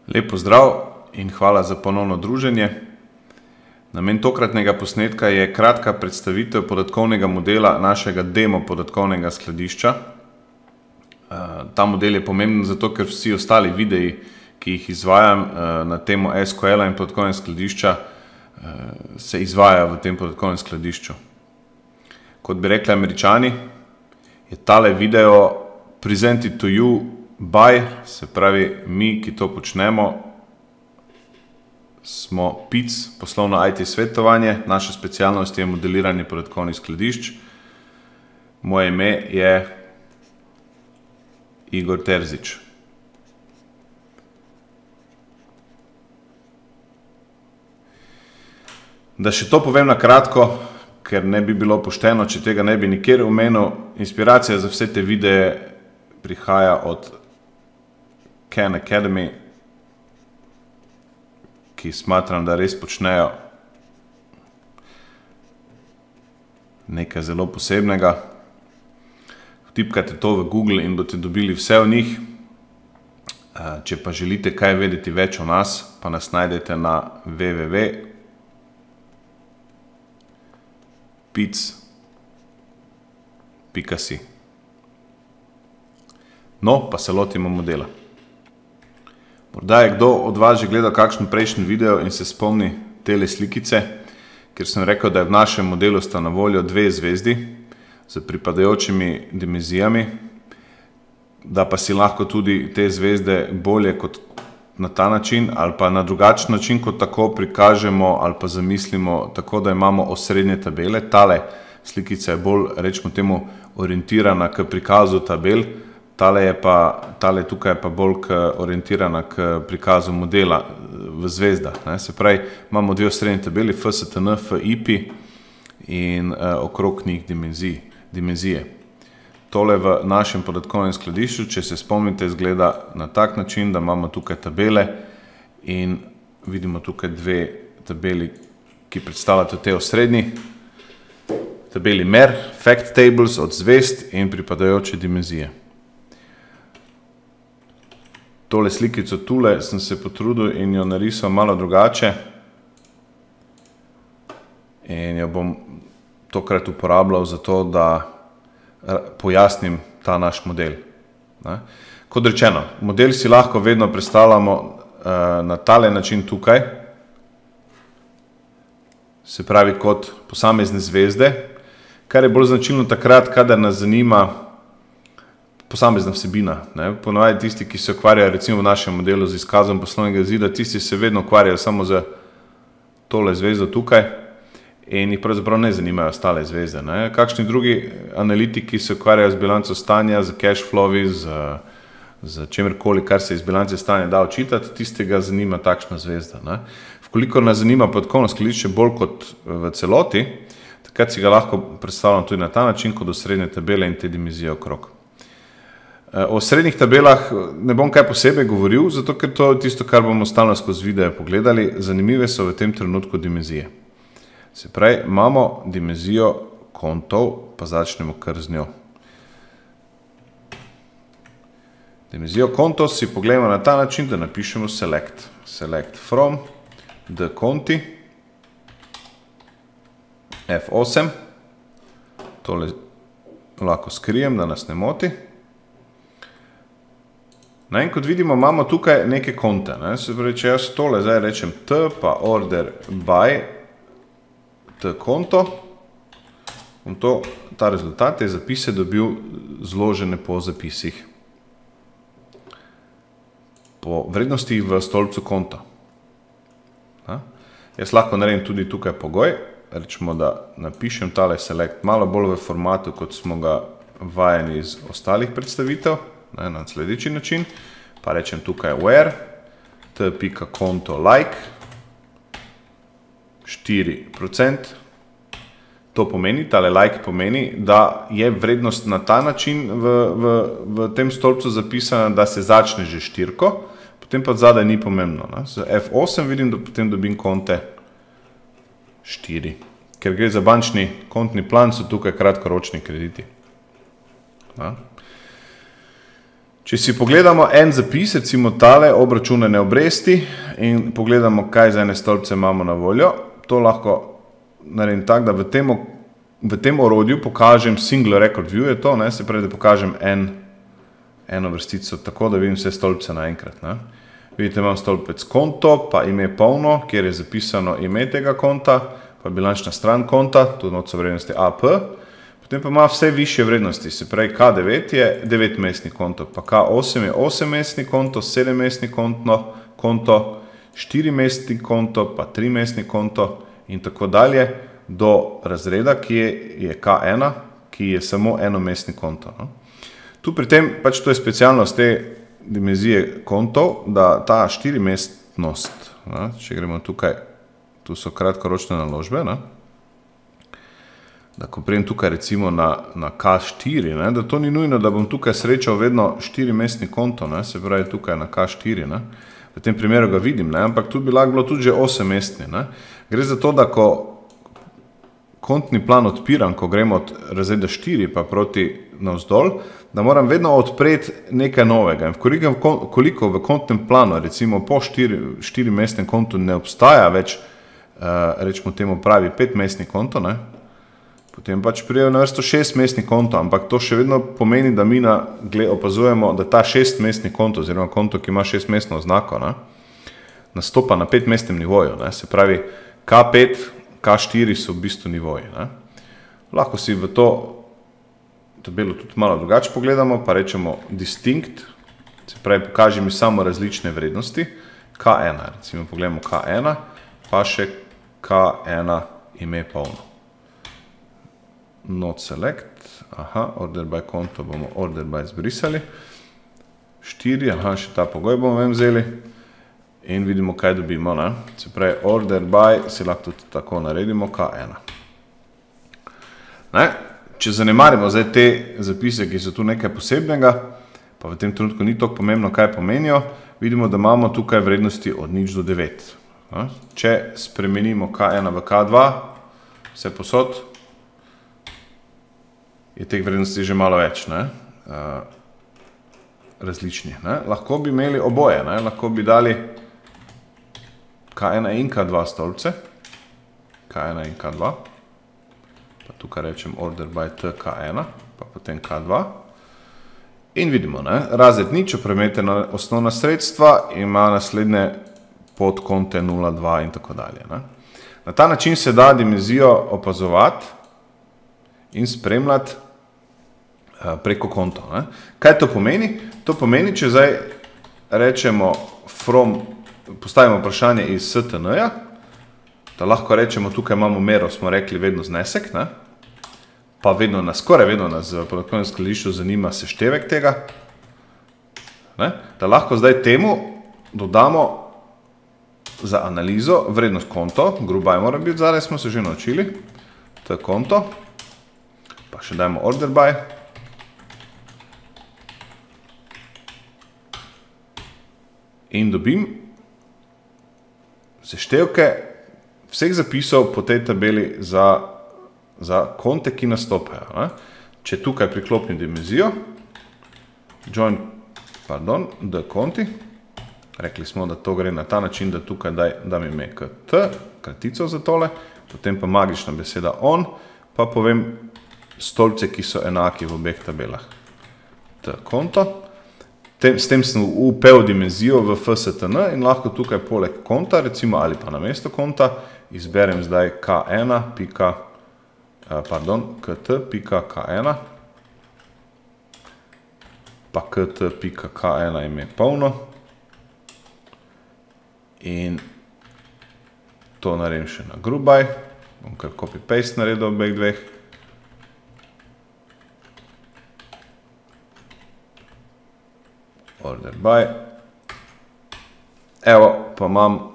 Lep pozdrav in hvala za ponovno druženje. Namen tokratnega posnetka je kratka predstavitev podatkovnega modela našega demo podatkovnega skladišča. Ta model je pomemben zato, ker vsi ostali videi, ki jih izvajam na temo SQL-a in podatkovnega skladišča, se izvajajo v tem podatkovnem skladišču. Kot bi rekli Američani, je tale video presented to you by, se pravi, mi, ki to počnemo, smo PIC, poslovno IT svetovanje, naša specialnost je modeliranje podatkovnih skladišč. Moje ime je Igor Terzič. Da še to povem na kratko, ker ne bi bilo pošteno, če tega ne bi nikjer omenil, inspiracija za vse te videe prihaja od Khan Academy, ki smatram, da res počnejo nekaj zelo posebnega. Vtipkajte to v Google in boste dobili vse o njih. Če pa želite kaj vedeti več o nas, pa nas najdete na www.pic.si. No, pa se lotimo modela. Morda je kdo od vas že gledal kakšen prejšnji video in se spomni tele slikice, ker sem rekel, da je v našem modelu sta na voljo dve zvezdi z pripadajočimi dimenzijami, da pa si lahko tudi te zvezde bolje kot na ta način ali pa na drugačen način kot tako prikažemo ali pa zamislimo tako, da imamo osrednje tabele. Tale slikica je bolj, rečemo temu, orientirana k prikazu tabel, tale tukaj je pa bolj orientirana k prikazu modela v zvezdah. Se pravi, imamo dve osrednji tabeli, FSTN, FIP in okrog njih dimenzije. Tole v našem podatkovnem skladišču, če se spomnite, izgleda na tak način, da imamo tukaj tabele in vidimo tukaj dve tabeli, ki predstavljate te osrednji. Tabeli MER, Fact Tables od zvezd in pripadajoče dimenzije. Tole slikico tule sem se potrudil in jo narisal malo drugače in jo bom tokrat uporabljal za to, da pojasnim ta naš model. Kot rečeno, model si lahko vedno predstavljamo na tale način tukaj, se pravi kot posamezne zvezde, kar je bolj značilno takrat, kadar nas zanima posamezna vsebina. Ponavadi tisti, ki se ukvarjajo recimo v našem modelu z izkazom poslovnega izida, tisti se vedno ukvarjajo samo z tole zvezdo tukaj in jih pravzaprav ne zanimajo ostale zvezde. Kakšni drugi analitiki se ukvarjajo z bilanco stanja, z cash flowi, z čemerkoli, kar se iz bilance stanja da očitati, tistega zanima takšna zvezda. Vkolikor nas zanima podatkovno skladišče bolj kot v celoti, takrat si ga lahko predstavljamo tudi na ta način, kot osrednje tabele in te dimenzije okrog. O srednjih tabelah ne bom kaj posebej govoril, zato ker to je tisto, kar bomo stalno skozi video pogledali. Zanimive so v tem trenutku dimenzije. Se pravi, imamo dimenzijo kontov, pa začnemo kar z njo. Dimenzijo kontov si pogledamo na ta način, da napišemo select. Select from the konti F8. Tole lahko skrijem, da nas ne moti. In kot vidimo, imamo tukaj neke konte. Se pravi, če jaz tole zdaj rečem T, pa order by T konto, bom ta rezultat, te zapise dobil zložene po zapisih. Po vrednostih v stolpcu konta. Jaz lahko naredim tudi tukaj pogoj, rečemo, da napišem tale select malo bolj v formatu, kot smo ga vajeni iz ostalih predstavitev, na sledeči način, pa rečem tukaj where t.konto like 4%. To pomeni, tale like pomeni, da je vrednost na ta način v tem stolpcu zapisana, da se začne že štirko, potem pa zadaj ni pomembno. Z F8 vidim, da potem dobim konte 4. Ker gre za bančni kontni plan, so tukaj kratkoročni krediti. Če si pogledamo en zapis, recimo tale, obračunane obresti in pogledamo, kaj za ene stolpce imamo na voljo, to lahko naredim tako, da v tem orodju pokažem single record view, je to, se pravi, da pokažem eno vrstico, tako da vidim vse stolpce naenkrat. Vidite, imam stolpec konto, pa ime polno, kjer je zapisano ime tega konta, pa bilančna stran konta, tudi noč so vrednosti AP. Potem pa ima vse višje vrednosti, se pravi K9 je 9-mestni konto, pa K8 je 8-mestni konto, 7-mestni konto, 4-mestni konto, pa 3-mestni konto in tako dalje do razreda, ki je K1, ki je samo enomestni konto. Tu pri tem, pač to je specialnost te dimenzije kontov, da ta 4-mestnost, če gremo tukaj, tu so kratkoročne naložbe, da ko prijem tukaj recimo na K4, da to ni nujno, da bom tukaj srečal vedno 4-mestni konto, se pravi tukaj na K4, v tem primeru ga vidim, ampak tu bi lahko bilo tudi že 8-mestni. Gre za to, da ko kontni plan odpiram, ko gremo od razreda 4 pa proti navzdol, da moram vedno odpreti nekaj novega. In koliko v kontnem planu, recimo po 4-mestnem kontu ne obstaja več, rečemo temu pravi 5-mestni konto, potem pač prijejo na vrsto 6-mestni konto, ampak to še vedno pomeni, da mi opazujemo, da ta 6-mestni konto, oziroma konto, ki ima 6-mestno oznako, nastopa na 5-mestnem nivoju. Se pravi, K5, K4 so v bistvu nivoji. Lahko si v to tabelo tudi malo drugače pogledamo, pa rečemo distinct, se pravi, pokaži mi samo različne vrednosti. K1, recimo pogledamo K1, pa še K1 ime polno. Not select, order by konto bomo order by zbrisali. 4, še ta pogoj bomo vzeli in vidimo, kaj dobimo. Se pravi, order by si lahko tudi tako naredimo, K1. Če zanemarimo zdaj te zapise, ki so tu nekaj posebnega, pa v tem trenutku ni toliko pomembno, kaj pomenijo, vidimo, da imamo tukaj vrednosti od 0 do 9. Če spremenimo K1 v K2, vse posod, je teh vrednosti že malo več različnih. Lahko bi imeli oboje, lahko bi dali K1 in K2 stolpce, K1 in K2, pa tukaj rečem order by T K1, pa potem K2 in vidimo, razred nič, opremete na osnovna sredstva, ima naslednje podkonte 0, 2 in tako dalje. Na ta način se da dimenzijo opazovati in spremljati preko konto. Kaj to pomeni? To pomeni, če zdaj rečemo postavimo vprašanje iz STN-ja, da lahko rečemo, tukaj imamo mero, smo rekli vedno znesek, pa skoraj vedno nas v podatkovnem skladišču zanima seštevek tega, da lahko zdaj temu dodamo za analizo vrednost konto, group by mora biti zadaj, smo se že naučili, to je konto, pa še dajmo order by. In dobim seštevke vseh zapisov po tej tabeli za konte, ki nastopajo. Če tukaj priklopim dimenzijo, join, d konti, rekli smo, da to gre na ta način, da tukaj dam ime kt, kratico za tole, potem pa magična beseda on, pa povem stolpce, ki so enaki v obeh tabelah. T konto. S tem sem upel dimenzijo v FSTN in lahko tukaj poleg konta, recimo ali pa na mesto konta, izberem zdaj K1, kt.K1, pa kt.K1 ime polno in to naredim še na group by, bom kar copy-paste naredil obeh dveh. Order by. Evo, pa imam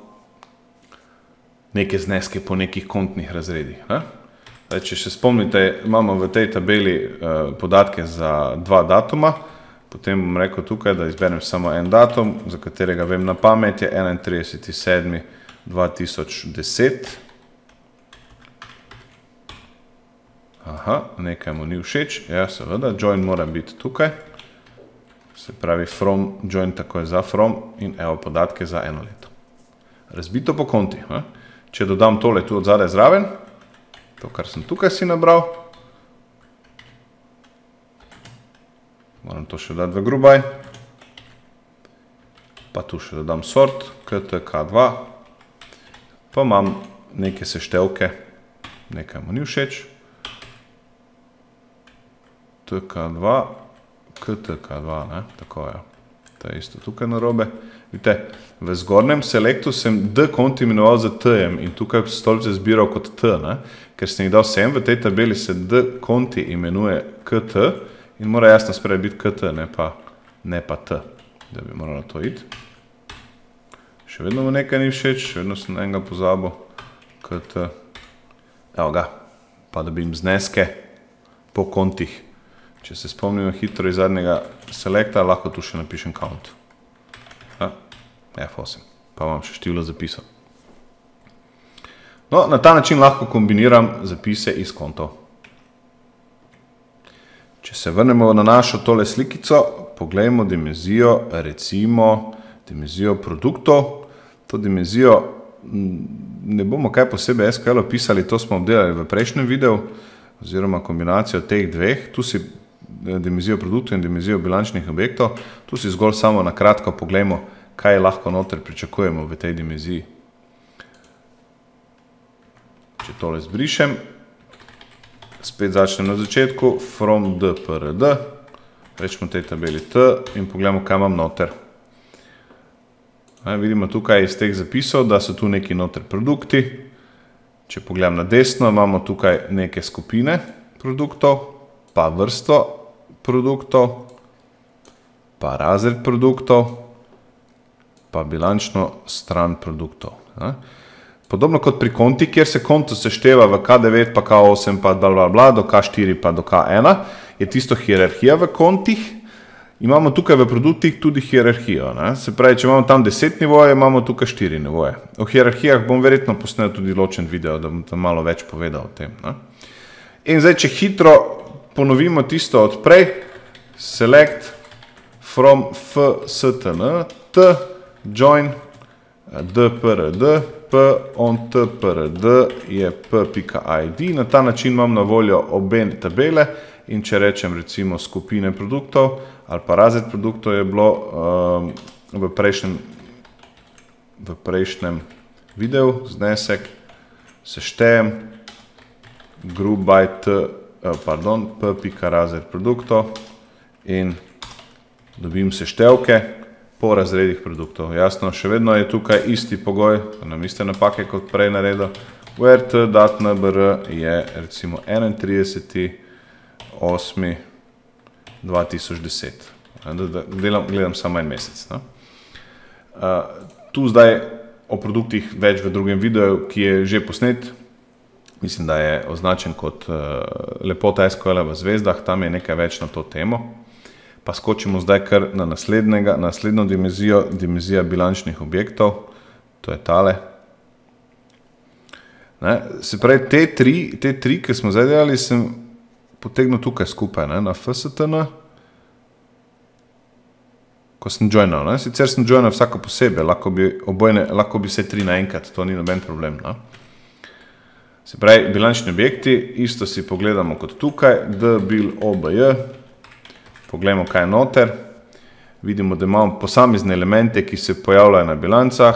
neke zneske po nekih kontnih razredih. Če še spomnite, imamo v tej tabeli podatke za dva datuma, potem bom rekel tukaj, da izberem samo en datum, za katerega vem na pamet, je 31.7.2010. Nekaj mu ni všeč, ja seveda, join mora biti tukaj. Se pravi from, join takoj za from in evo podatke za eno leto. Razbito po kontih. Če dodam tole tu od zadaj zraven, to, kar sem tukaj si nabral, moram to še dati v grubaj, pa tu še dodam sort, ktk2, pa imam neke seštevke, nekaj mu ni všeč, tk2, ktk2, tako je, to je isto tukaj narobe. Vidite, v zgornjem selektu sem d-konti imenoval za t-jem in tukaj stolpce zbiral kot t, ker sem jih dal sem, v tej tabeli se d-konti imenuje kt in mora jasno sprej biti kt, ne pa t, da bi moralo to iti. Še vedno mu nekaj ni všeč, še vedno sem enega pozabil, kt, evo ga, pa dobim zneske po kontih. Če se spomnimo hitro iz zadnjega selekta, lahko tu še napišem count. F8, pa vam še število zapisal. No, na ta način lahko kombiniram zapise iz kontov. Če se vrnemo na našo tole slikico, poglejmo dimenzijo, recimo dimenzijo produktov. To dimenzijo ne bomo kaj posebej SQL opisali, to smo obdelali v prejšnjem videu, oziroma kombinacijo teh dveh. Tu si dimenzijo produktov in dimenzijo bilančnih objektov. Tu si zgolj samo na kratko poglejmo, kaj lahko noter pričakujemo v tej dimenziji. Če tole zbrišem, spet začnem na začetku, from d-prd, rečemo tej tabeli t in pogledamo, kaj imam noter. Vidimo tukaj iz teh zapisov, da so tu neki noter produkti. Če pogledam na desno, imamo tukaj neke skupine produktov, pa vrsto produktov, pa razred produktov, pa bilančno stran produktov. Podobno kot pri konti, kjer se konto sešteva v K9, pa K8, pa blablabla, do K4, pa do K1, je tisto hierarhija v kontih. Imamo tukaj v produktih tudi hierarhijo. Se pravi, če imamo tam 10 nivoje, imamo tukaj 4 nivoje. O hierarhijah bom verjetno posnel tudi ločen video, da bom tam malo več povedal o tem. In zdaj, če hitro ponovimo tisto od prej, select from f-stn, t, join, d-prd, p on t-prd je p.id. Na ta način imam na voljo obe tabele in če rečem recimo skupine produktov ali pa razred produktov je bilo v prejšnjem videu znesek, seštejem group by p.razred produktov in dobim seštevke po razredih produktov. Jasno, še vedno je tukaj isti pogoj, nam iste napake kot prej naredil, where t.nbr je recimo 31.8.2010. Gledam samo en mesec. Tu zdaj o produktih več v drugem videu, ki je že posnet. Mislim, da je označen kot lepota SQL v zvezdah, tam je nekaj več na to temo. Pa skočimo zdaj kar na naslednjo dimenzijo, dimenzija bilančnih objektov, to je tale. Se pravi, te tri, ki smo zdaj delali, sem potegnil tukaj skupaj, na f-stn, ko sem joinal. Sicer sem joinal vsako posebej, lahko bi vse tri naenkrat, to ni noben problem. Se pravi, bilančni objekti, isto si pogledamo kot tukaj, d-bil obj, poglejmo, kaj je noter. Vidimo, da imamo posamezne elemente, ki se pojavljajo na bilancah,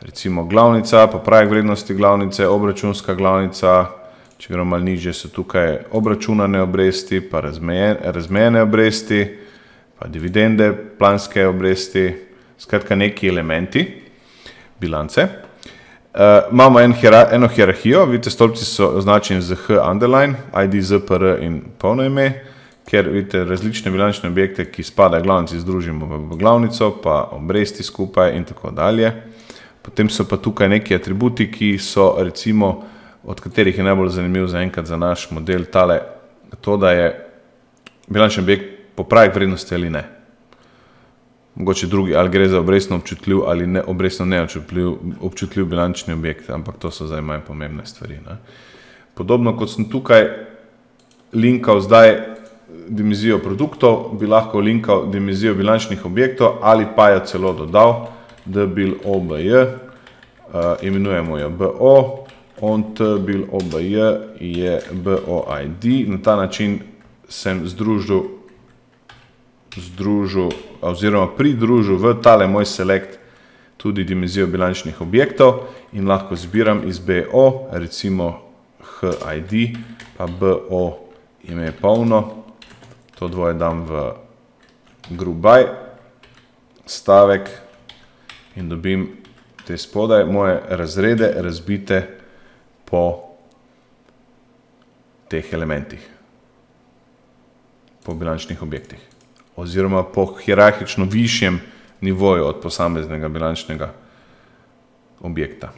recimo glavnica, pa pravih vrednosti glavnice, obračunska glavnica, če gremo malo nižje, so tukaj obračunane obresti, pa razmejene obresti, pa dividende, planske obresti, skratka neki elementi bilance. Imamo eno hierarhijo, vidite, stolpci so označeni z h underline, id, z, pr in polno ime, ker vidite različne bilančne objekte, ki spadajo glavnici, združimo v glavnico, pa obresti skupaj in tako dalje. Potem so pa tukaj neki atributi, ki so recimo, od katerih je najbolj zanimiv zaenkrat za naš model tale, to, da je bilančni objekt po pravih vrednosti ali ne. Mogoče drugi, ali gre za obrestno občutljiv ali obrestno neobčutljiv bilančni objekt, ampak to so zdaj manj pomembne stvari. Podobno kot sem tukaj linkal zdaj dimenzijo produktov, bi lahko linkal dimenzijo bilančnih objektov ali pa jo celo dodal, da bil OBJ, imenujemo jo BO, on t bil OBJ je BOID. Na ta način sem združil oziroma pridružil v tale moj select tudi dimenzijo bilančnih objektov in lahko zbiram iz BO, recimo HID, pa BO ime polno, to dvoje dam v group by, stavek in dobim te spodaj moje razrede razbite po teh elementih, po bilančnih objektih, oziroma po hierarhično višjem nivoju od posameznega bilančnega objekta.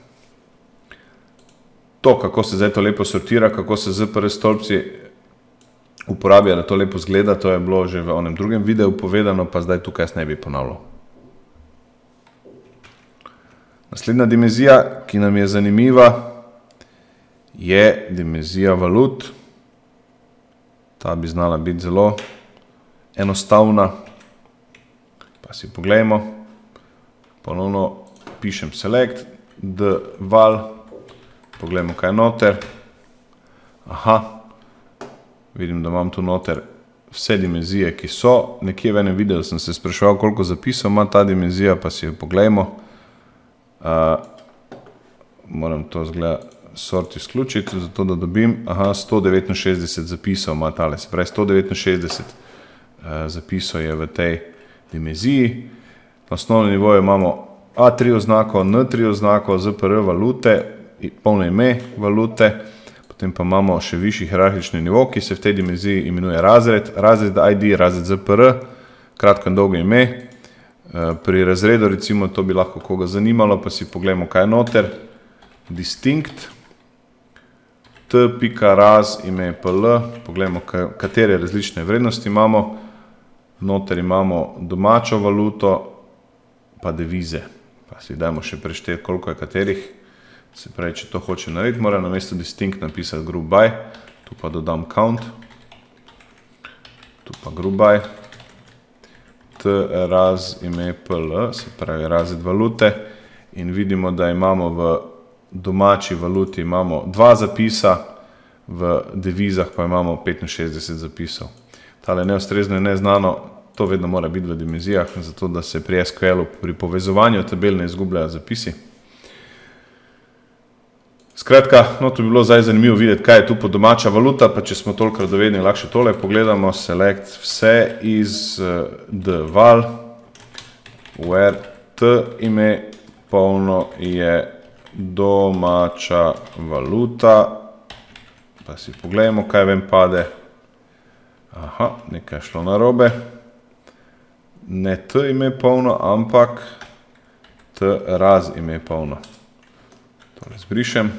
To, kako se zdaj to lepo sortira, kako se ZPR stolpci uporablja, da to lepo zgleda, to je bilo že v onem drugem videu povedano, pa zdaj tukaj jaz ne bi ponavljal. Naslednja dimenzija, ki nam je zanimiva, je dimenzija valut. Ta bi znala biti zelo enostavna. Pa si pogledajmo. Ponovno pišem select, d val, pogledajmo, kaj je noter. Aha, vidim, da imam tu noter vse dimenzije, ki so. Nekje v enem videu sem se spraševal, koliko zapisov ima ta dimenzija, pa si jo pogledajmo. Moram to zgleda sort izključiti, zato da dobim, 169 zapisov ima tale, se pravi 169 zapisov je v tej dimenziji. Na osnovnem nivoju imamo A3 oznako, N3 oznako, ZPR valute, polno ime valute, potem pa imamo še višji hierarhični nivo, ki se v tej dimenziji imenuje razred, razred ID, razred ZPR, kratko in dolgo ime. Pri razredu, recimo, to bi lahko koga zanimalo, pa si pogledamo, kaj je noter. Distinct, t.raz, ime pl, pogledamo, katere različne vrednosti imamo. Noter imamo domačo valuto, pa devize. Pa si dajmo še prešteti, koliko je katerih. Se pravi, če to hoče narediti, mora na mesto distinct napisati group by, tu pa dodam count, tu pa group by, t.raz, ime pl, se pravi razred valute, in vidimo, da imamo v domači valuti imamo 2 zapisa, v devizah pa imamo 65 zapisov. Tale neustrezno in neznano, to vedno mora biti v dimenzijah, zato da se pri SQL-u pri povezovanju tabel ne izgubljajo zapisi. Skratka, no, to bi bilo zdaj zanimivo videti, kaj je tu po domača valuta, pa če smo toliko radovedni, lahko še tole pogledamo, select vse iz dval, where t ime polno je domača valuta, pa si pogledamo, kaj ven pade. Aha, nekaj je šlo narobe. Ne t ime polno, ampak t raz ime polno. Tole zbrišem.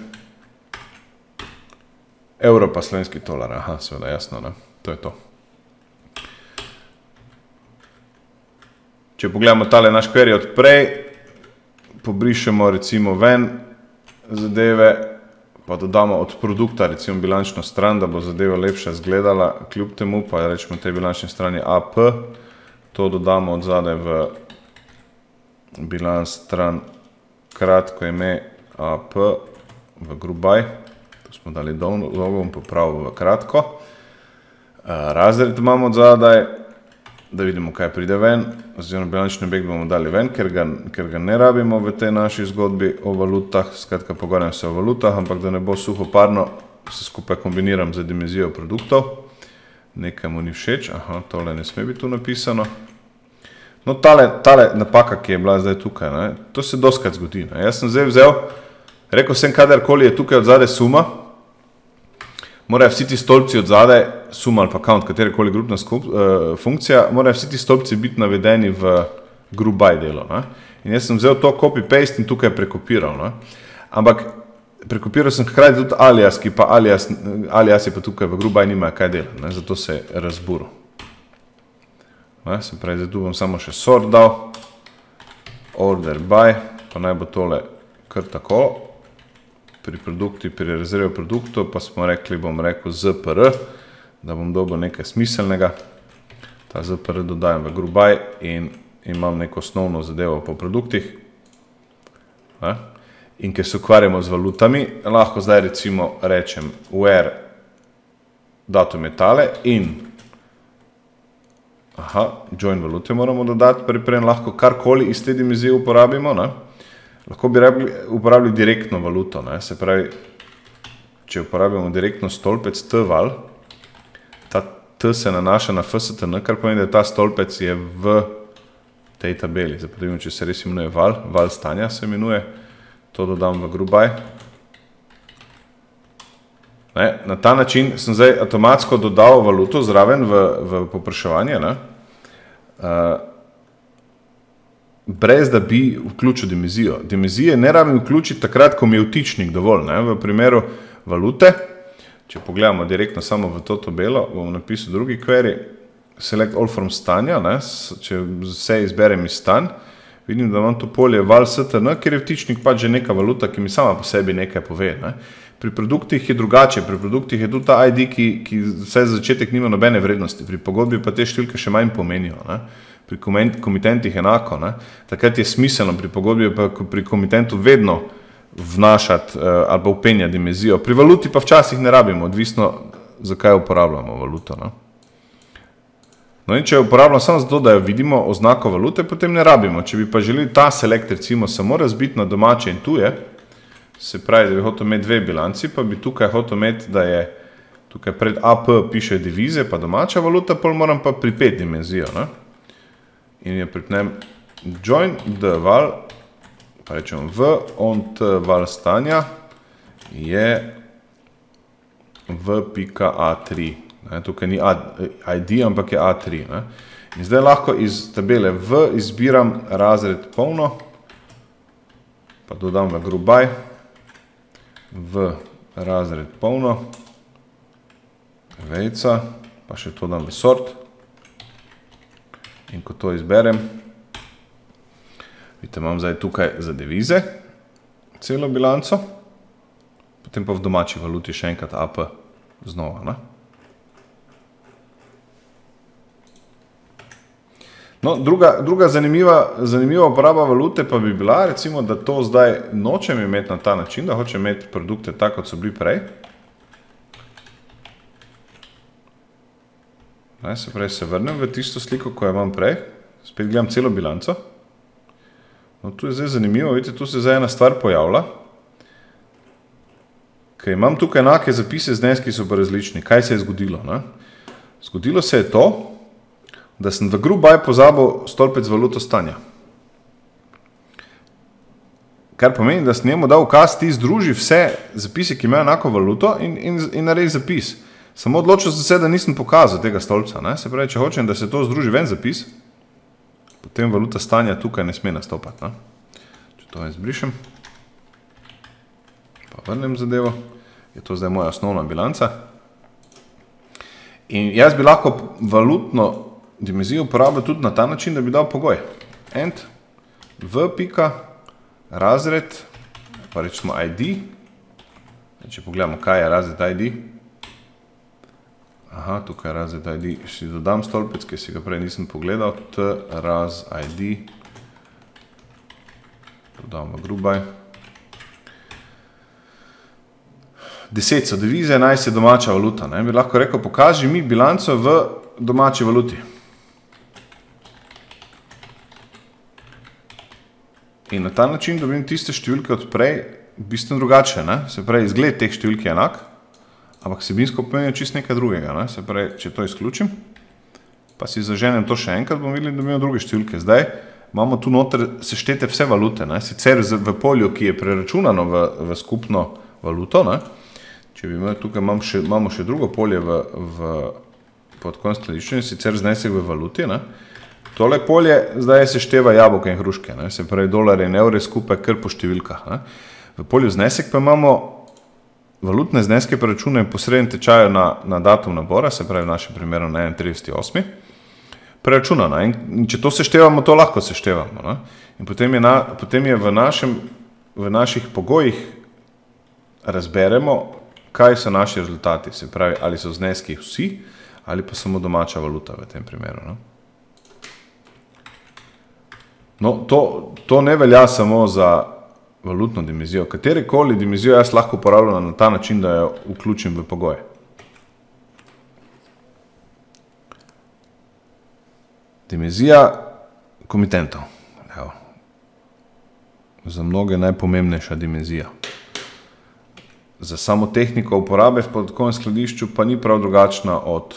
Evro pa slovenski tolar, aha, seveda jasno, ne? To je to. Če pogledamo tale naš query od prej, pobrišemo recimo ven zadeve, pa dodamo od produkta recimo bilančno stran, da bo zadeva lepše izgledala, kljub temu pa rečemo tej bilančni strani AP, to dodamo od zadaj v bilanc stran kratko ime AP v group by, tu smo dali dolgo, bom popravil v kratko. Razred imamo od zadaj, da vidimo, kaj pride ven, oziroma bilančni objekt bomo dali ven, ker ga ne rabimo v tej naši zgodbi o valutah, skratka pogovarjam se o valutah, ampak da ne bo suhoparno, se skupaj kombiniram z dimenzijo produktov. Nekaj mu ni všeč, aha, tole ne sme biti tu napisano. No, tale napaka, ki je bila zdaj tukaj, ne, to se dostikrat zgodi. Ne. Jaz sem zdaj vzel, rekel sem, kadarkoli je tukaj od zadaj suma, morajo vsi ti stolpci od zadaj, suma ali pa count, katerekoli grupna funkcija, morajo vsi ti stolpci biti navedeni v group by delo. Ne. In jaz sem vzel to copy-paste in tukaj prekopiral. Ne. Ampak prekopiral sem hkrati tudi alias, ki pa alias je pa tukaj v group by nima kaj delati, ne, zato se je razburil. Se pravi, zdaj tu bom samo še sort dal, order by, pa naj bo tole kar tako, pri razredu produktov, pa smo rekli, bom rekel ZPR, da bom dobil nekaj smiselnega. Ta ZPR dodajam v Grubaj in imam neko osnovno zadevo po produktih. In ker se ukvarjamo z valutami, lahko zdaj recimo rečem where datum je tale in join valute moramo dodati, preden lahko karkoli iz te dimenzije uporabimo. Lahko bi uporabili direktno valuto. Se pravi, če uporabimo direktno stolpec T-val, ta T se nanaša na FSTN, kar pomeni, da ta stolpec je v tej tabeli. Zdaj pa če se res imenuje val stanja se imenuje, to dodam v Grubaj. Na ta način sem zdaj avtomatsko dodal valuto zraven v popraševanje, brez da bi vključil dimenzijo. Dimenzije ne rabim vključiti takrat, ko mi je vtičnik dovolj. V primeru valute, če pogledamo direktno samo v to tabelo, bom napisal drugi query, select all from stanja, če vse izberem iz stanj, vidim, da imam to polje val STN, ker je vtičnik pač že neka valuta, ki mi sama po sebi nekaj pove. Pri produktih je drugače, pri produktih je tudi ta ID, ki vse za začetek nima nobene vrednosti, pri pogodbi pa te številke še manj pomenijo, pri komitentih enako. Takrat je smiselno pri pogodbi pa pri komitentu vedno vnašati ali pa vpenjati dimenzijo. Pri valuti pa včasih ne rabimo, odvisno zakaj uporabljamo valuto. No in če uporabljamo samo zato, da jo vidimo oznako valute, potem ne rabimo. Če bi pa želeli ta select recimo samo razbiti na domače in tuje, se pravi, da bi hotel imeti dve bilanci, pa bi tukaj hotel imeti, da je tukaj pred AP piše divize, pa domača valuta, pol moram pa pripeti dimenzijo. In jo pripnem join d val, pa rečemo v on t val stanja je v pika A3. Tukaj ni ID, ampak je A3. In zdaj lahko iz tabele v izbiram razred polno, pa dodam v Grubaj, v razred polno, vejca, pa še to dam v sort. In ko to izberem, vidite, imam zdaj tukaj za devize celo bilanco, potem pa v domači valuti še enkrat AP znova. No, druga zanimiva uporaba valute pa bi bila, recimo, da to zdaj nočem imeti na ta način, da hočem imeti produkte tako, kot so bili prej. Se pravi, se vrnem v tisto sliko, ko jo imam prej, spet gledam celo bilanco. No, tu je zdaj zanimivo, vidite, tu se zdaj ena stvar pojavlja, ker imam tukaj enake zapise, zneski so pa različni. Kaj se je zgodilo? Zgodilo se je to, da sem v Grubaj pozabil stolpec valuto stanja. Kar pomeni, da sem njemu dal ukaz, ti združi vse zapise, ki imajo enako valuto in naredi zapis. Samo odločil sem se, da nisem pokazal tega stolpca. Se pravi, če hočem, da se to združi ven zapis, potem valuta stanja tukaj ne sme nastopati. Če to izbrišem, pa vrnem zadevo, je to zdaj moja osnovna bilanca. In jaz bi lahko valutno dimenzijo uporabil tudi na ta način, da bi dal pogoj. End, v pika, razred, pa rečemo ID. Če pogledamo, kaj je razred ID. Tukaj je razred ID. Si dodam stolpec, ki si ga prej nisem pogledal. T, raz, ID. Dodam v Grubaj. 10 so devize, 11 je domača valuta. Bi lahko rekel, pokaži mi bilanco v domači valuti. In na ta način dobim tiste številke od prej bistveno drugače. Se pravi, izgled teh številk je enak, ampak vsebinsko pomenijo čisto nekaj drugega. Se pravi, če to izključim, pa si zaženem to še enkrat, bomo videli, da dobimo druge številke. Zdaj imamo tu noter seštete vse valute. Sicer v polju, ki je preračunano v skupno valuto, če bi imeli tukaj, imamo še drugo polje pod konc skladiščenja, sicer znesek v valuti. Tole polje zdaj sešteva jabolka in hruške, se pravi dolarje in evre skupaj kar po številkah. V polju znesek pa imamo valutne zneske preračunajo po srednjem tečaju na datum nabora, se pravi v našem primeru na 31.8. Preračunano. In če to seštevamo, to lahko seštevamo. In potem je v naših pogojih razberemo kaj so naši rezultati, se pravi, ali so zneski vsi, ali pa samo domača valuta v tem primeru. No? No, to ne velja samo za valutno dimenzijo. Katerekoli dimenzijo jaz lahko uporabljam na ta način, da jo vključim v pogoje. Dimenzija komitentov. Evo. Za mnoge najpomembnejša dimenzija. Za samo tehniko uporabe v podatkovnem skladišču pa ni prav drugačna od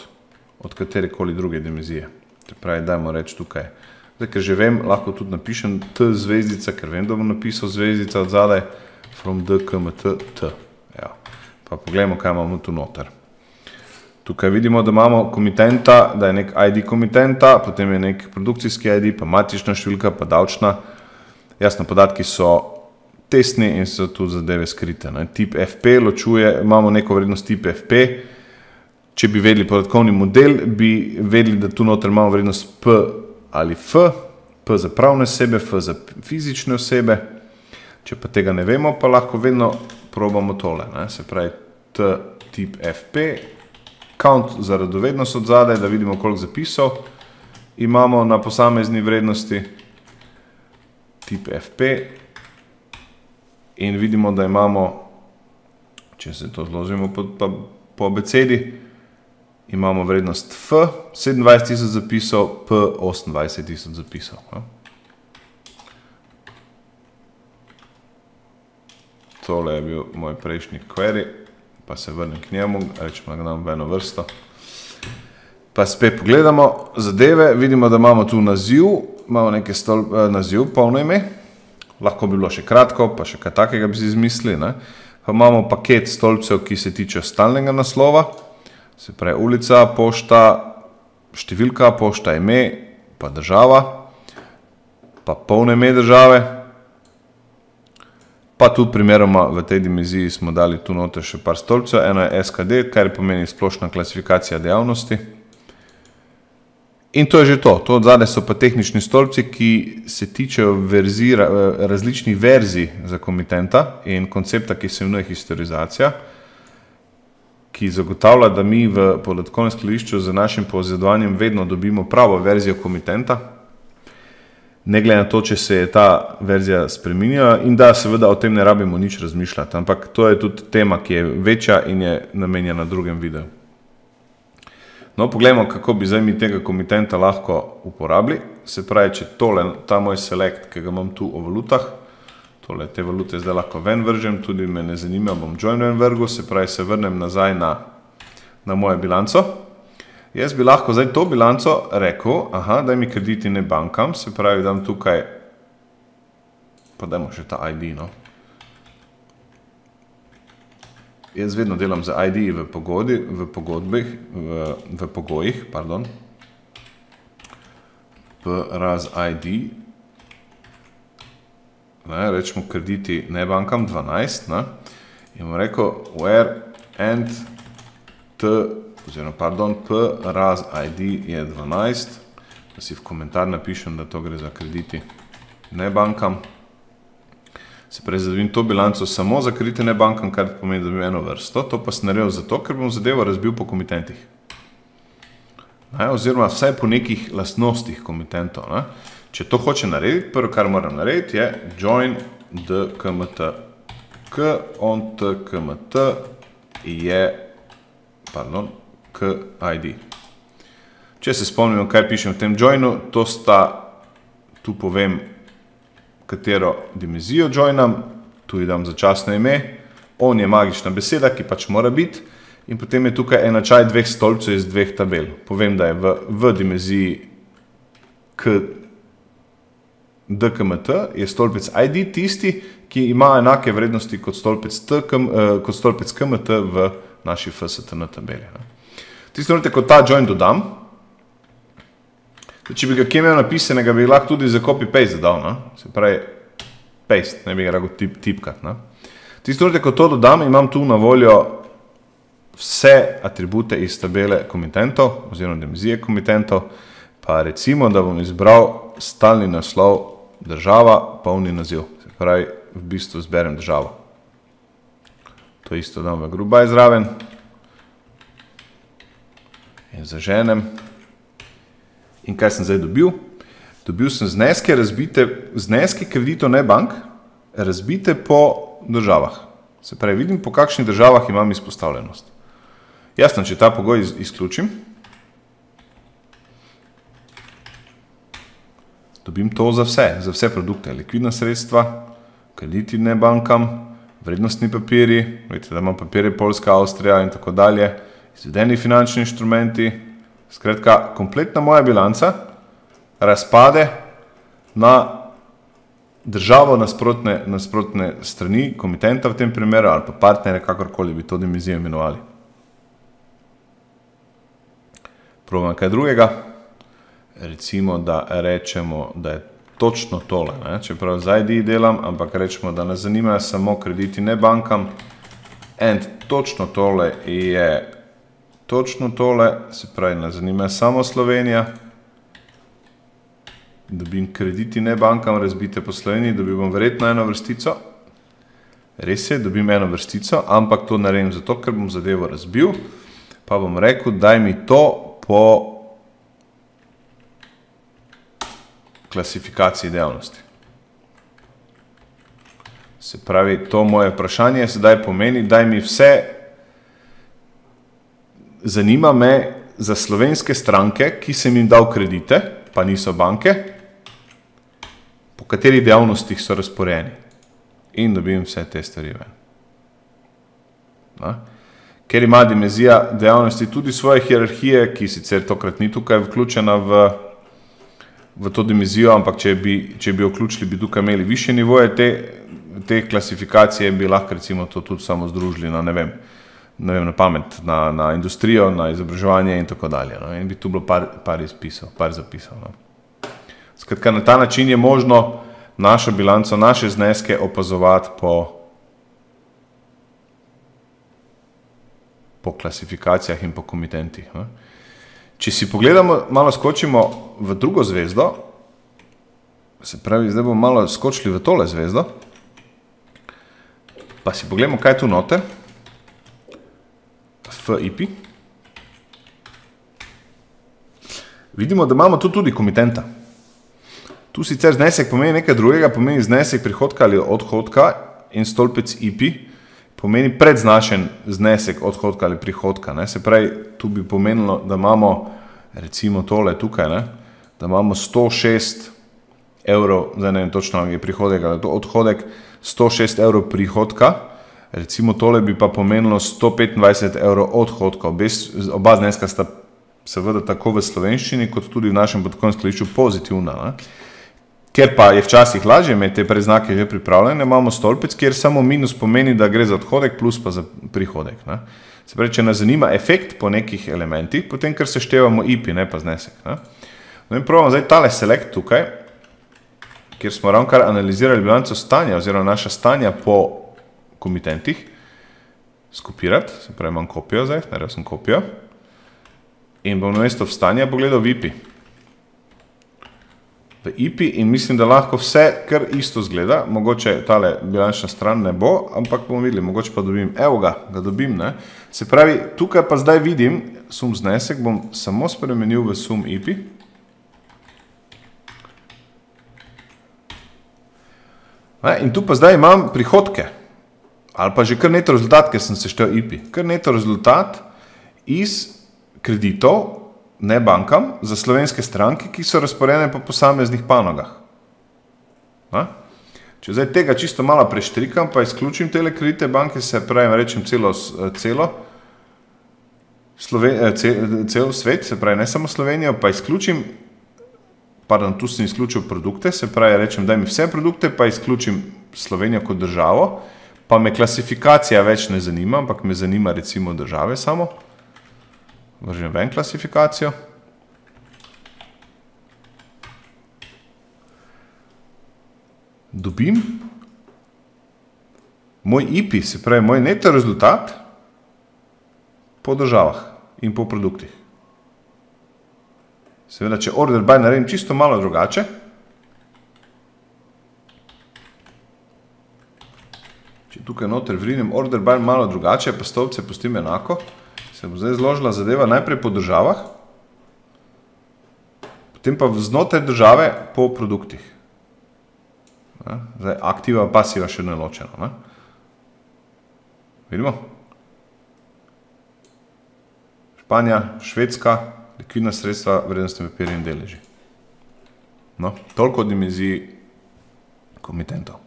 katerekoli druge dimenzije. Se pravi, dajmo reči tukaj. Zdaj, ker že vem, lahko tudi napišem T zvezdica, ker vem, da bom napisal zvezdica od zadaj, from D, K, M, T, T. Ja. Pa pogledamo, kaj imamo tu noter. Tukaj vidimo, da imamo komitenta, da je nek ID komitenta, potem je nek produkcijski ID, pa matična številka, pa davčna. Jasno, podatki so testni in so tudi zadeve skrite. Ne. Tip FP ločuje, imamo neko vrednost tip FP. Če bi vedeli podatkovni model, bi vedeli, da tu noter imamo vrednost P ali F, P za pravne osebe, F za fizične osebe. Če pa tega ne vemo, pa lahko vedno probamo tole. Ne. Se pravi T tip FP, count za radovednost od zadaj, da vidimo, koliko zapisov imamo na posamezni vrednosti, tip FP, in vidimo, da imamo, če se to zložimo po abecedi, imamo vrednost F, 27.000 zapisov, P, 28.000 zapisov. Tole je bil moj prejšnji query, pa se vrnem k njemu, rečemo, da ga dam v eno vrsto. Pa spet pogledamo zadeve, vidimo, da imamo tu naziv, imamo nekaj naziv, polno ime, lahko bi bilo še kratko, pa še kaj takega bi si izmislili. Ne? Pa imamo paket stolpcev, ki se tiče stalnega naslova, se pravi ulica, pošta, številka, pošta, ime, pa država, pa polno ime države. Pa tudi primeroma v tej dimenziji smo dali tu noter še par stolpcev. Eno je SKD, kar pomeni splošna klasifikacija dejavnosti. In to je že to. To od zadaj so pa tehnični stolpci, ki se tičejo različnih verzij za komitenta in koncepta, ki se imenuje historizacija, ki zagotavlja, da mi v podatkovnem skladišču z našim povezovanjem vedno dobimo pravo verzijo komitenta, ne glede na to, če se je ta verzija spreminjala, in da seveda o tem ne rabimo nič razmišljati. Ampak to je tudi tema, ki je večja in je namenjena drugem videu. No, pogledamo, kako bi zdaj mi tega komitenta lahko uporabili. Se pravi, če tole, ta moj select, ki ga imam tu o valutah, tole, te valute zdaj lahko ven vržem, tudi me ne zanima, bom join ven vrgel, se pravi, se vrnem nazaj na mojo bilanco. Jaz bi lahko zdaj to bilanco rekel, aha, daj mi krediti ne bankam, se pravi, dam tukaj, pa dajmo še ta ID, no. Jaz vedno delam za ID v pogojih, pardon. Raz ID, ne, rečemo krediti ne bankam 12, ne, in bom rekel where and T, oziroma, pardon, P raz ID je 12, da si v komentar napišem, da to gre za krediti ne bankam. Se pravi, zadobim to bilanco samo za kredite ne bankam, kar pomeni, da bi eno vrsto. To pa sem naredil zato, ker bom zadevo razbil po komitentih. Ne, oziroma vsaj po nekih lastnostih komitentov. Ne. Če to hoče narediti, prvo, kar moram narediti, je join d kmt. K on t kmt je, pardon, k ID. Če se spomnimo, kaj pišem v tem joinu, to sta, tu povem, katero dimenzijo joinam, tu ji dam začasno ime, on je magična beseda, ki pač mora biti, in potem je tukaj enačaj dveh stolpcev iz dveh tabel. Povem, da je v dimenziji k DKMT je stolpec ID tisti, ki ima enake vrednosti kot stolpec KMT v naši FSTN tabeli. Tisto, ko ta join dodam, če bi ga kje imel napisanega, bi lahko tudi za copy-paste zadal, se pravi paste, ne bi ga lahko tipkat. Tisto, ko to dodam, imam tu na voljo vse atribute iz tabele komitentov, oziroma dimenzije komitentov, pa recimo, da bom izbral stalni naslov država, polni naziv. Se pravi, v bistvu zberem državo. To isto dam v group by zraven. In zaženem. In kaj sem zdaj dobil? Dobil sem zneske razbite, zneske kreditov ne bank, razbite po državah. Se pravi, vidim, po kakšnih državah imam izpostavljenost. Jasno, če ta pogoj izključim, dobim to za vse produkte, likvidna sredstva, krediti ne bankam, vrednostni papiri, vidite, da imam papirje Poljska, Avstrija in tako dalje, izvedeni finančni inštrumenti, skratka, kompletna moja bilanca razpade na državo nasprotne strani, komitenta v tem primeru ali pa partnere, kakorkoli bi to dimenzijo imenovali. Probam kaj drugega. Recimo, da rečemo, da je točno tole, ne? Čeprav z ID delam, ampak rečemo, da nas zanimajo samo krediti ne bankam. And točno tole je točno tole, se pravi, nas zanimajo samo Slovenija. Dobim krediti ne bankam, razbite po Sloveniji, dobim verjetno eno vrstico. Res je, dobim eno vrstico, ampak to naredim zato, ker bom zadevo razbil, pa bom rekel, daj mi to po klasifikaciji dejavnosti. Se pravi, to moje vprašanje sedaj pomeni, daj mi vse, zanima me za slovenske stranke, ki sem jim dal kredite, pa niso banke, po katerih dejavnostih so razporejeni. In dobim vse te stvari ven. Ker ima dimenzija dejavnosti tudi svoje hierarhije, ki sicer tokrat ni tukaj vključena v to dimenzijo, ampak če bi jo vključili, bi tukaj imeli više nivoje te klasifikacije, bi lahko recimo to tudi samo združili na, ne vem, na pamet, na industrijo, na izobraževanje in tako dalje. In bi tu bilo par zapisal. Skratka, na ta način je možno našo bilanco, naše zneske opazovati po klasifikacijah in po komitentih. Če si pogledamo, malo skočimo v drugo zvezdo, se pravi, zdaj bomo malo skočili v tole zvezdo, pa si pogledamo, kaj je tu noter, FIP. Vidimo, da imamo tu tudi komitenta. Tu sicer znesek pomeni nekaj drugega, pomeni znesek prihodka ali odhodka in stolpec IP pomeni predznačen znesek odhodka ali prihodka. Se pravi, tu bi pomenilo, da imamo recimo tole tukaj, da imamo 106 evrov, zdaj ne vem točno, je prihodek ali to odhodek, 106 evrov prihodka, recimo tole bi pa pomenilo 125 evrov odhodka. Oba zneska sta seveda tako v slovenščini, kot tudi v našem podkovnem skladišču pozitivna. Ker pa je včasih lažje imeti te predznake že pripravljene, imamo stolpec, kjer samo minus pomeni, da gre za odhodek, plus pa za prihodek. Se pravi, če nas zanima efekt po nekih elementih, potem kar seštevamo IP, ne pa znesek. In probamo zdaj tale select tukaj, kjer smo ravnokar analizirali bilanco stanja, oziroma naša stanja po komitentih, skopirati, se pravi, imam kopijo zdaj, naredil sem kopijo, in bom namesto v stanja pogledal v IP. V IP in mislim, da lahko vse kar isto zgleda, mogoče tale bilančna stran ne bo, ampak bomo videli, mogoče pa dobim, evo ga dobim, ne. Se pravi, tukaj pa zdaj vidim sum znesek, bom samo spremenil v sum IP. In tu pa zdaj imam prihodke, ali pa že kar neto rezultat, ker sem seštel IP. Kar neto rezultat iz kreditov, ne bankam, za slovenske stranke, ki so razporejene po posameznih panogah. Če zdaj tega čisto malo preštrikam, pa izključim tele kredite banke, se pravi, rečem cel svet, se pravi, ne samo Slovenijo, pa izključim, pardon, tu sem izključil produkte, se pravi, rečem, daj mi vse produkte, pa izključim Slovenijo kot državo, pa me klasifikacija več ne zanima, ampak me zanima recimo države samo. Vržem ven klasifikacijo. Dobim moj IP, se pravi moj neto rezultat po državah in po produktih. Seveda, če order by naredim čisto malo drugače, če tukaj noter vrinem order by malo drugače, pa stolpce pustim enako. Se bo zdaj zložila zadeva najprej po državah, potem pa znotraj države po produktih. Zdaj aktiva, pasiva še ne ločeno. Vidimo? Španija, Švedska, likvidna sredstva, vrednostni papirji in deleži. No, toliko o dimenziji komitentov.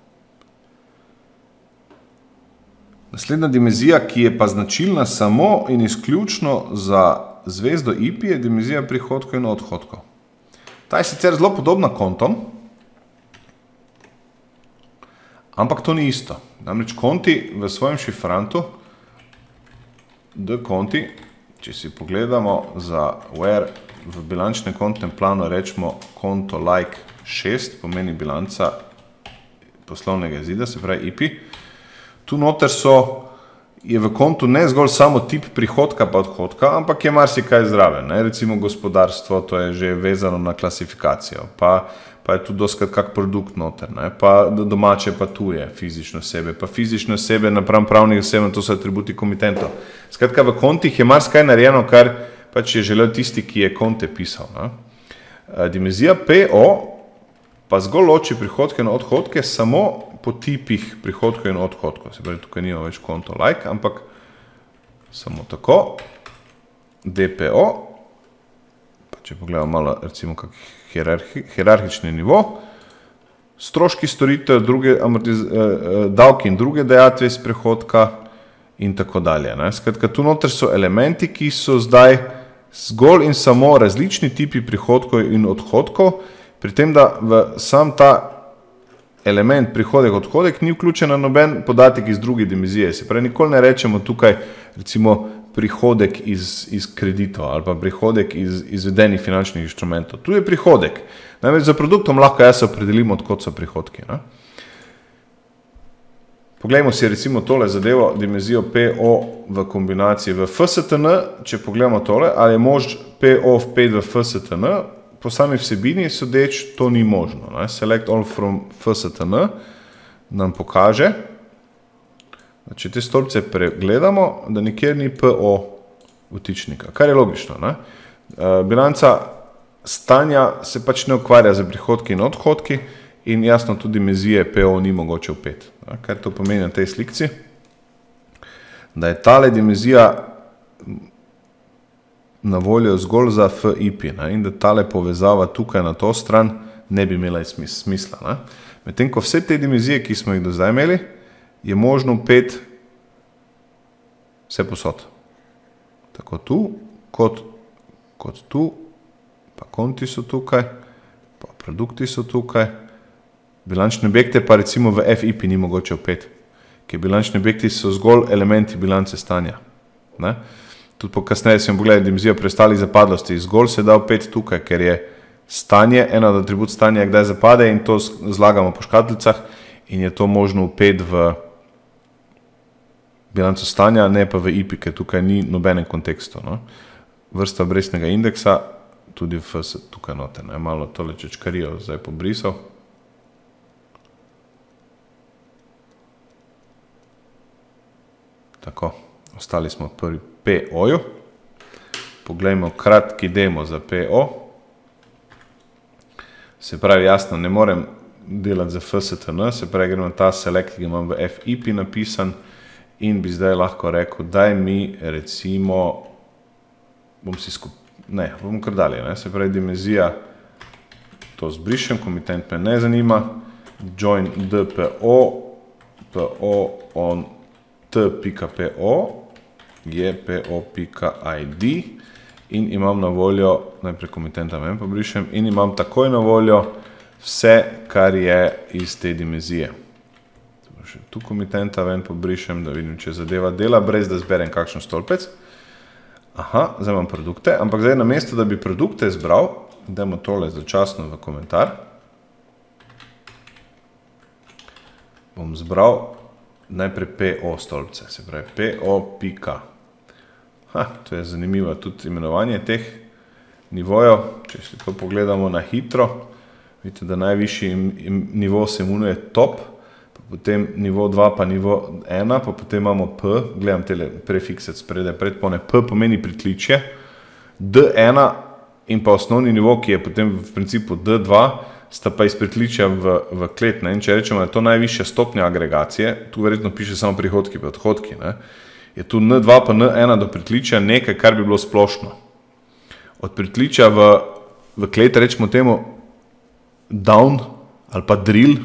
Naslednja dimenzija, ki je pa značilna samo in izključno za zvezdo IP, je dimenzija prihodkov in odhodkov. Ta je sicer zelo podobna kontom, ampak to ni isto. Namreč konti v svojem šifrantu, konti, če si pogledamo za where v bilančnem kontnem planu rečemo konto like 6, pomeni bilanca poslovnega izida, se pravi IP. Tu noter je v kontu ne zgolj samo tip prihodka pa odhodka, ampak je marsikaj zraven. Recimo gospodarstvo, to je že vezano na klasifikacijo, pa je tu doskrat kak produkt noter, pa domače pa tuje fizične osebe, pa fizične osebe napram pravnih oseb, to so atributi komitentov. Skratka, v kontih je marsikaj narejeno, kar pač je želel tisti, ki je konte pisal. Dimenzija PO pa zgolj loči prihodke in odhodke samo po tipih prihodkov in odhodkov. Se pravi, tukaj nima več konto like, ampak samo tako. DPO, pa če pogledamo malo, recimo, kak hierarhični nivo, stroški storitev, davki in druge dejatve iz prihodka in tako dalje. Skratka, tu noter so elementi, ki so zdaj zgolj in samo različni tipi prihodkov in odhodkov, pri tem, da v sam ta element prihodek, odhodek ni vključen na noben podatek iz druge dimenzije. Se pravi, nikoli ne rečemo tukaj recimo prihodek iz kreditov ali pa prihodek iz izvedenih finančnih inštrumentov. Tu je prihodek. Namreč za produktom lahko jaz opredelim, odkot so prihodki. Poglejmo si recimo tole zadevo, dimenzijo PO v kombinaciji v FSTN. Če pogledamo tole, ali je mož PO vpet v FSTN, po sami vsebini sodeč to ni možno. Select all from FSTN nam pokaže, če te stolpce pregledamo, da nikjer ni PO vtičnika, kar je logično. Bilanca stanja se pač ne ukvarja z prihodki in odhodki in jasno tudi dimenzije PO ni mogoče vpet. Kaj to pomeni na tej slikci? Da je tale dimenzija na voljo zgolj za FIP in da tale povezava tukaj na to stran ne bi imela smisla. Medtem ko vse te dimenzije, ki smo jih do zdaj imeli, je možno vpet vse posod. Tako tu, kot tu, pa konti so tukaj, pa produkti so tukaj. Bilančne objekte pa recimo v FIP ni mogoče vpet, ker bilančni objekti so zgolj elementi bilance stanja. Tudi kasneje sem pogledal dimenzijo preostalih zapadlosti, zgolj se da vpet tukaj, ker je stanje, en od atribut stanja, kdaj zapade in to zlagamo po škatlicah in je to možno vpet v bilanco stanja, ne pa v IP, ker tukaj ni nobenem kontekstu. Vrsta obrestnega indeksa, tudi tukaj noter, malo tole čečkarijo zdaj pobrisal. Tako, ostali smo prvi PO-ju. Poglejmo kratki demo za PO. Se pravi, jasno, ne morem delati za FSTN, se pravi, gremo ta select, ki imam v FIP napisan in bi zdaj lahko rekel, daj mi recimo, bom kar dalje, se pravi, dimenzija, to zbrišem, komitent me ne zanima, join DPO, PO on t.po je po.id in imam na voljo, najprej komitenta ven pobrišem, in imam takoj na voljo vse, kar je iz te dimenzije. Tu komitenta ven pobrišem, da vidim, če zadeva dela, brez da zberem kakšen stolpec. Aha, zdaj imam produkte, ampak zdaj namesto, da bi produkte zbral, dajmo tole začasno v komentar, bom zbral najprej PO stolpce, se pravi PO. To je zanimivo tudi imenovanje teh nivojev, če si to pogledamo na hitro, vidite, da najvišji nivo se imenuje top, pa potem nivo 2 pa nivo 1, pa potem imamo P, gledam tele prefikse spredaj, predpone, P pomeni pritličje, D1 in pa osnovni nivo, ki je potem v principu D2, sta pa iz pritličja v klet, ne? In če rečemo, da je to najvišja stopnja agregacije, tu verjetno piše samo prihodki pa odhodki, ne? Je tu N2 pa N1 do pritličja nekaj, kar bi bilo splošno. Od pritličja v klet, rečemo temu down ali pa drill,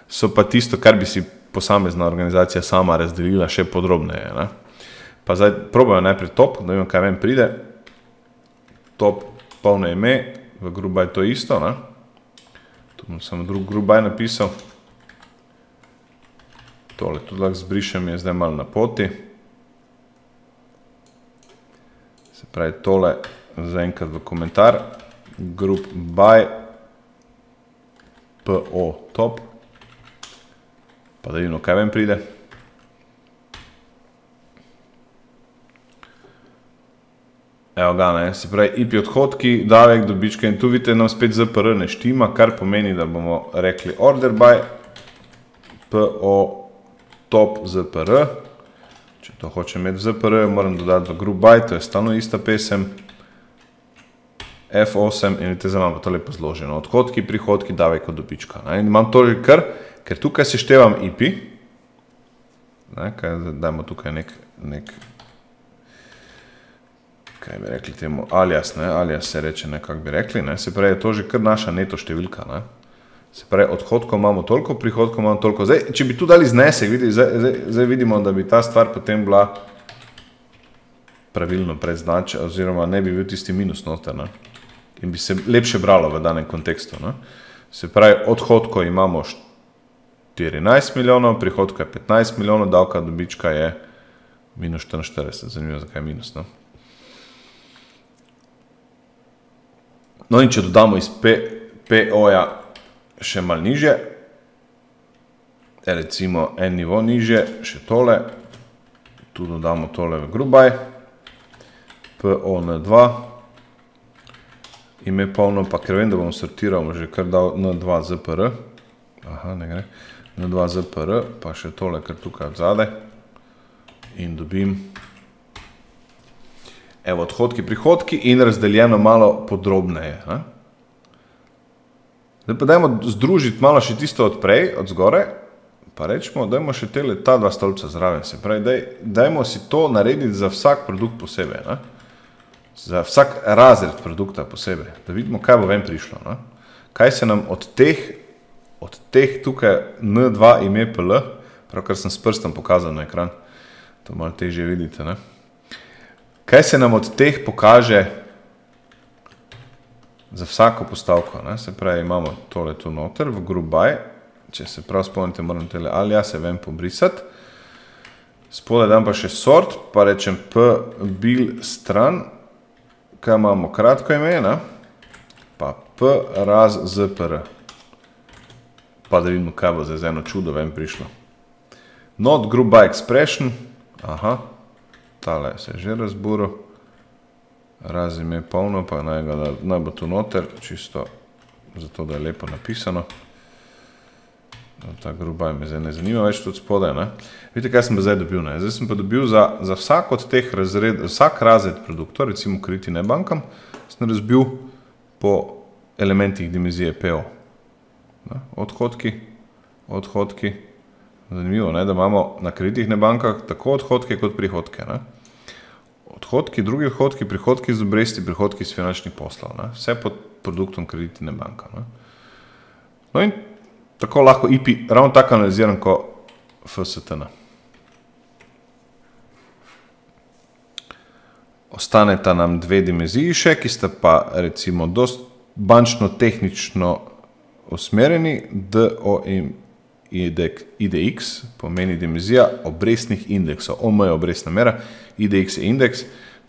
so pa tisto, kar bi si posamezna organizacija sama razdelila še podrobneje, ne? Pa zdaj probajo najprej top, da vemo, kaj ven pride. Top, polno ime, v grubaj to isto, ne? Tu bom samo drug grubaj napisal. Tole tudi lahko zbrišem, je zdaj malo na poti. Se pravi, tole zaenkrat v komentar. Grubaj PO top. Pa da vidimo, kaj ven pride. Evo ga, ne, se pravi, IP odhodki, davek, dobička in tu vidite, nam spet ZPR ne štima, kar pomeni, da bomo rekli order by PO top ZPR. Če to hočem imeti v ZPR, moram dodati v group by, to je stalno ista pesem. F8 in vidite, zdaj imamo to lepo zloženo. Odhodki, prihodki, davek od dobička. In imam to že kar, ker tukaj seštevam IP. Dajmo tukaj nek kaj bi rekli temu, alias, ne, alias se reče, ne, kak bi rekli, ne, se pravi, je to že kar naša neto številka, ne. Se pravi, odhodkov imamo toliko, prihodkov imamo toliko. Zdaj, če bi tu dali znesek, zdaj vidimo, da bi ta stvar potem bila pravilno predznačena, oziroma ne bi bil tisti minus noter, ne, in bi se lepše bralo v danem kontekstu, ne. Se pravi, odhodkov imamo 14 milijonov, prihodka je 15 milijonov, davka dobička je minus 44, zanimivo, zakaj je minus, ne. No in če dodamo iz PO-ja še malo nižje, recimo en nivo nižje, še tole, tu dodamo tole v grubaj, PO-N2, ime polno, pa ker vem, da bom sortiral, že kar dal N2 ZPR, aha, ne gre, N2 ZPR, pa še tole, kar tukaj odzadaj, in dobim evo, odhodki, prihodki in razdeljeno malo podrobneje. Zdaj pa dajmo združiti malo še tisto od prej, od zgore, pa rečemo, dajmo še ta dva stolpca zraven. Se pravi, dajmo si to narediti za vsak produkt posebej, ne? Za vsak razred produkta posebej, da vidimo, kaj bo ven prišlo. Ne? Kaj se nam od teh tukaj N2 ime PL, pravkar sem s prstom pokazal na ekran, to malo težje vidite, ne? Kaj se nam od teh pokaže za vsako postavko? Ne? Se pravi, imamo tole tu noter v group by, če se prav spomnite, moram tele alias ven pobrisati. Spodaj dam pa še sort, pa rečem P bil stran, kaj imamo kratko ime, ne? Pa P raz ZPR. Pa da vidimo, kaj bo za eno čudo ven prišlo. Not group by expression, aha, tale se je že razburil, raz ime polno, pa naj bo tu noter, čisto zato, da je lepo napisano. Ta grubaj me zdaj ne zanima več tudi spodaj, ne. Vidite, kaj sem pa zdaj dobil, ne. Zdaj sem pa dobil za vsak od teh vsak razred produktov, recimo kriti nebankam, sem razbil po elementih dimenzije PO. Odhodki, zanimivo, ne, da imamo na kreditih nebankah tako odhodke kot prihodke, ne. Odhodki, drugi odhodki, prihodki z obresti, prihodki z finančnih poslov, ne. Vse pod produktom krediti nebanka, ne. No in tako lahko IP ravno tako analiziram kot FSTN. Ostaneta nam dve dimenziji še, ki sta pa recimo dost bančno-tehnično usmerjeni. IDX pomeni dimenzija obrestnih indeksov. OM je obrestna mera, IDX je indeks.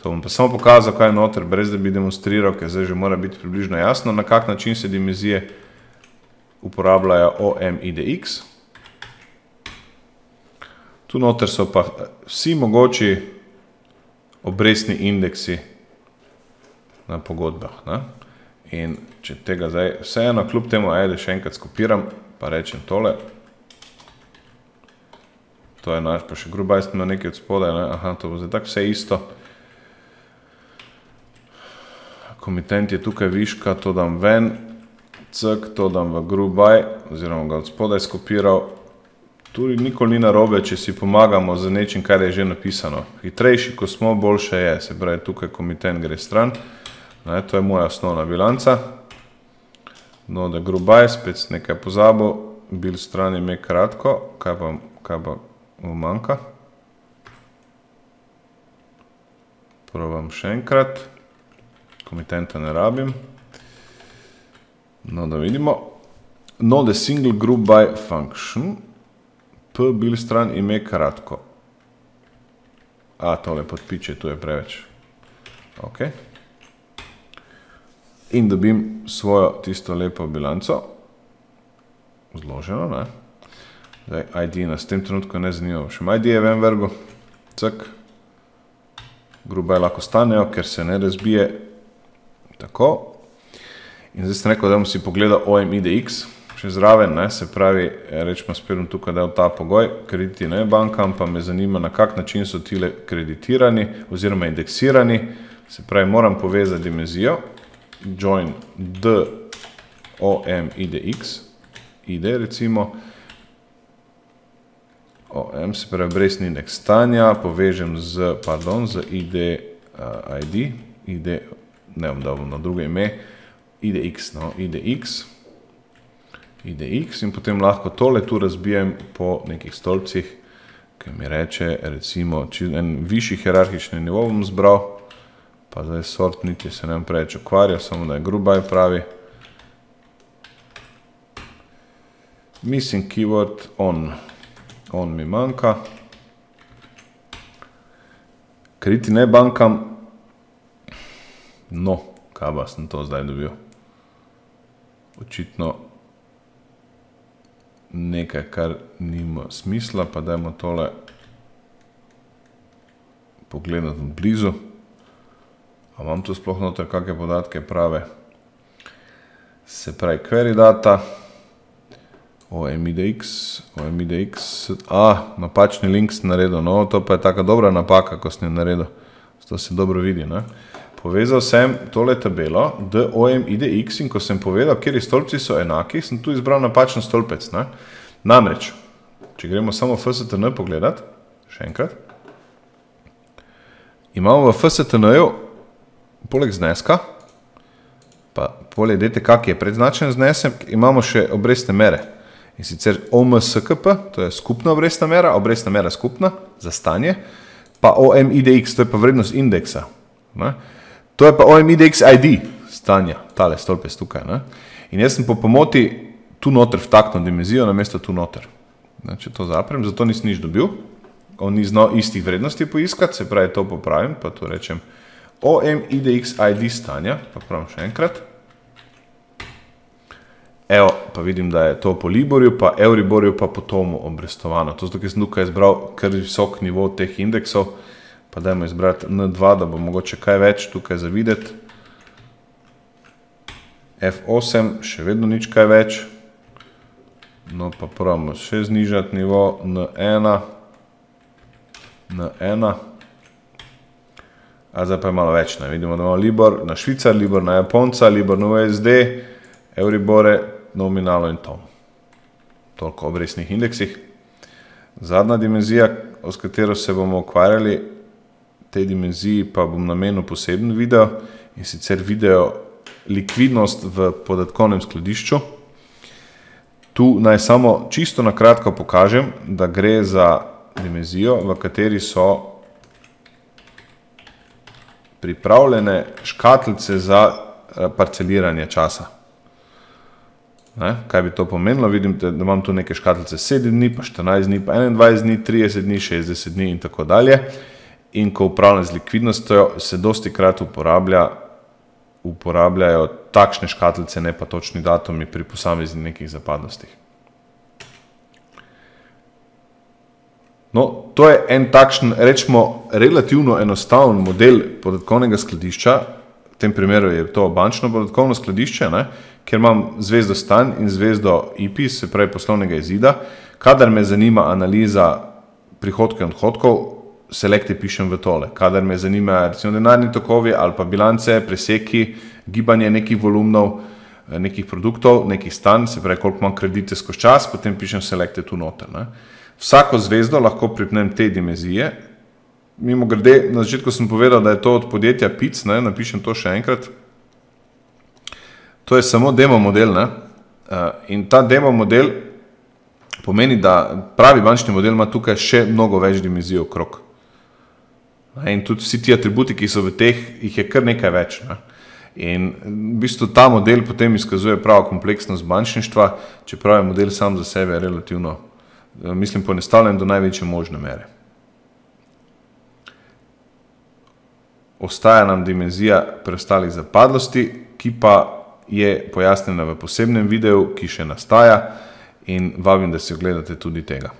To bom pa samo pokazal, kaj je noter, brez da bi demonstriral, ker zdaj že mora biti približno jasno, na kak način se dimenzije uporabljajo OM IDX. Tu noter so pa vsi mogoči obrestni indeksi na pogodbah, ne? In če tega zdaj vseeno, kljub temu, ajde še enkrat skopiram, pa rečem tole. To je naš, pa še Grubajs ima nekaj od spodaj, ne? Aha, to bo zdaj tako vse isto. Komitent je tukaj viška, to dam ven, cek, to dam v Grubaj, oziroma ga od spodaj skopiral. Tudi nikoli ni narobe, če si pomagamo z nečim, kar je že napisano. Hitrejši, ko smo, boljše je, se pravi, tukaj komitent gre stran. Ne, to je moja osnovna bilanca. No, da Grubaj, spet nekaj pozabil, bil stran ime kratko, kaj pa manjka. Provam še enkrat. Komitenta ne rabim. No, da vidimo. Not a single group by function. P bil stran ime kratko. A, tole podpiče, tu je preveč. Ok. In dobim svojo tisto lepo bilanco. Zloženo, ne? Zdaj, ID nas v tem trenutku ne zanima. Še ID je v Envergu. Cek. Grubaj lahko stanejo, ker se ne razbije. Tako. In zdaj sem rekel, da bom si pogledal OMIDX. Še zraven, ne, se pravi, rečemo spet tukaj del ta pogoj, krediti ne bankam, pa me zanima, na kak način so tile kreditirani oziroma indeksirani. Se pravi, moram povezati dimenzijo, join d OMIDX, ID recimo, OM, se pravi, obrestni indeks stanja, povežem z ID, ne bom dal na drugo ime, IDX, no, IDX in potem lahko tole tu razbijem po nekih stolpcih, ki mi reče, recimo, en višji hierarhični nivo bom zbral, pa zdaj sort niti se ne preveč ukvarja, samo da je Grubaj pravi. Missing keyword on mi manjka. Krediti ne bankam, no, kaj pa sem to zdaj dobil? Očitno nekaj, kar nima smisla, pa dajmo tole pogledati blizu. A imam tu sploh noter kakšne podatke prave? Se pravi, query data, OMIDX, napačni link sem naredil, no, to pa je taka dobra napaka, ko sem jo naredil, to se dobro vidi, ne? Povezal sem tole tabelo, DOMIDX, in ko sem povedal, kjeri stolpci so enaki, sem tu izbral napačen stolpec. Ne? Namreč, če gremo samo FSTN pogledat, še enkrat, imamo v FSTN-ju, poleg zneska, pa poleg DTK, ki je predznačen znesek, imamo še obrestne mere. In sicer OMSKP, to je skupna obrestna mera skupna za stanje, pa OMIDX, to je pa vrednost indeksa. Ne? To je pa OMIDX ID stanja, tale stolpec tukaj. Ne? In jaz sem po pomoti tu noter vtaknil dimenzijo, namesto tu noter. Če to zaprem, zato nisem nič dobil. On ni znal istih vrednosti poiskati, se pravi, to popravim, pa tu rečem OMIDX ID stanja, pa pravim še enkrat. Evo, pa vidim, da je to po Liborju, pa Euriborju, pa po tomu obrestovano. To zato, ker sem tukaj izbral kar visok nivo teh indeksov, pa dajmo izbrati N2, da bo mogoče kaj več tukaj zavideti. F8, še vedno nič kaj več. No, pa pravimo še znižati nivo N1. A zdaj pa je malo več, ne? Vidimo, da imamo Libor na Švicar, Libor na Japonca, Libor na USD, Euribore, nominalo in tom. Toliko o obrestnih indeksih. Zadnja dimenzija, s katero se bomo ukvarjali, tej dimenziji pa bom namenil poseben video, in sicer video likvidnost v podatkovnem skladišču. Tu naj samo čisto na kratko pokažem, da gre za dimenzijo, v kateri so pripravljene škatlice za parceliranje časa. Kaj bi to pomenilo? Vidim, da imam tu neke škatlice 7 dni, pa 14 dni, pa 21 dni, 30 dni, 60 dni in tako dalje. In ko upravljam z likvidnostjo, se dosti krat uporabljajo takšne škatlice, ne pa točni datumi pri posameznih nekih zapadnostih. No, to je en takšen, rečemo, relativno enostaven model podatkovnega skladišča. V tem primeru je to bančno podatkovno skladišče, ne? Kjer imam zvezdo stanj in zvezdo IPIS, se pravi poslovnega izida. Kadar me zanima analiza prihodke in odhodkov, selekte pišem v tole. Kadar me zanima recimo denarni tokovi ali pa bilance, preseki, gibanje nekih volumnov, nekih produktov, nekih stanj, se pravi, koliko imam kredite skozi čas, potem pišem selekte tu noter. Ne. Vsako zvezdo lahko pripnem te dimenzije. Mimogrede, na začetku sem povedal, da je to od podjetja PIC, ne, napišem to še enkrat. To je samo demo model, ne. In ta demo model pomeni, da pravi bančni model ima tukaj še mnogo več dimenzij okrog. In tudi vsi ti atributi, ki so v teh, jih je kar nekaj več. Ne. In v bistvu ta model potem izkazuje pravo kompleksnost bančništva, čeprav je model sam za sebe relativno, mislim, poenostavljen do največje možne mere. Ostaja nam dimenzija preostalih zapadlosti, ki pa je pojasnjena v posebnem videu, ki še nastaja, in vabim, da si ogledate tudi tega.